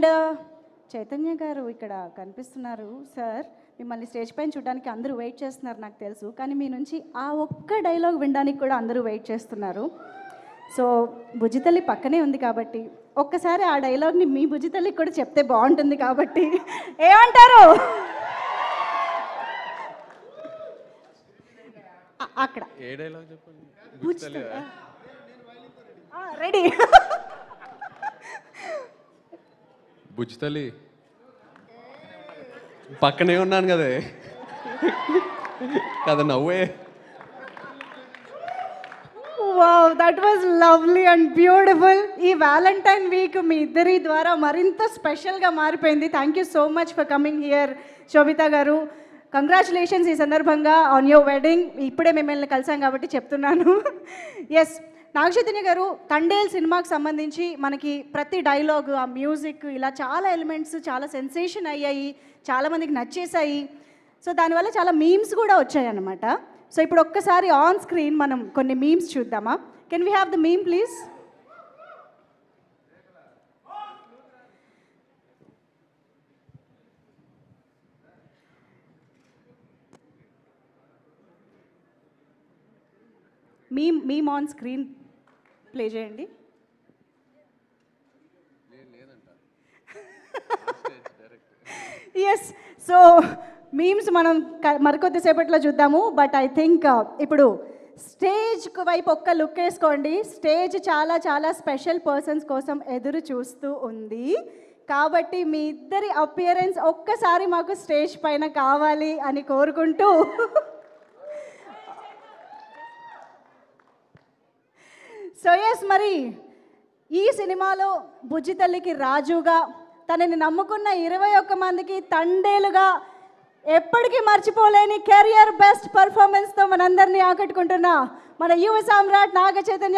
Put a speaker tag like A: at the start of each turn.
A: And Chaitanya గారు ఇక్కడ కనిపిస్తున్నారు సార్. మిమ్మల్ని స్టేజ్ పైన చూడడానికి అందరూ వెయిట్ చేస్తున్నారు నాకు తెలుసు, కానీ మీ నుంచి ఆ ఒక్క డైలాగ్ వినడానికి కూడా అందరూ వెయిట్ చేస్తున్నారు. సో బుజ్జితల్లి పక్కనే ఉంది కాబట్టి ఒక్కసారి ఆ డైలాగ్ని మీ బుజ్జితల్లికి కూడా చెప్తే బాగుంటుంది కాబట్టి ఏమంటారు? అక్కడ
B: ఏ డైలాగ్ చెప్పండి.
A: రెడీ.
B: బుజ్జితల్లి పక్కనే ఉన్నాను కదే కదా నవ్వే.
A: Wow, that was lovely and beautiful. ఈ వ్యాలంటైన్ వీక్ మీ ఇద్దరి ద్వారా మరింత స్పెషల్గా మారిపోయింది. Thank you so much for coming here Sobhita garu. Congratulations ఈ సందర్భంగా ఆన్ యువర్ వెడ్డింగ్. ఇప్పుడే మిమ్మల్ని కలిసాం కాబట్టి చెప్తున్నాను. ఎస్, నాగచైతన్య గారు, తండేల్ సినిమాకి సంబంధించి మనకి ప్రతి డైలాగ్, ఆ మ్యూజిక్, ఇలా చాలా ఎలిమెంట్స్ చాలా సెన్సేషన్ అయ్యాయి, చాలామందికి నచ్చేసాయి. సో దానివల్ల చాలా మీమ్స్ కూడా వచ్చాయి అన్నమాట. సో ఇప్పుడు ఒక్కసారి ఆన్ స్క్రీన్ మనం కొన్ని మీమ్స్ చూద్దామా? Can we have the meme please? Meme on screen play చేయండి. ఎస్, సో మీమ్స్ మనం మరికొద్దిసేపట్లో చూద్దాము. బట్ ఐ థింక్ ఇప్పుడు స్టేజ్ వైపు ఒక్క లుక్ వేసుకోండి. స్టేజ్ చాలా చాలా స్పెషల్ పర్సన్స్ కోసం ఎదురు చూస్తూ ఉంది. కాబట్టి మీ ఇద్దరి అపియరెన్స్ ఒక్కసారి మాకు స్టేజ్ పైన కావాలి అని కోరుకుంటూ సో ఎస్, మరి ఈ సినిమాలో బుజ్జితల్లికి రాజుగా, తనని నమ్ముకున్న 21 మందికి తండేలుగా, ఎప్పటికీ మర్చిపోలేని కెరియర్ బెస్ట్ పర్ఫార్మెన్స్తో మనందరినీ ఆకట్టుకుంటున్న మన యువ సామ్రాట్ నాగ చైతన్య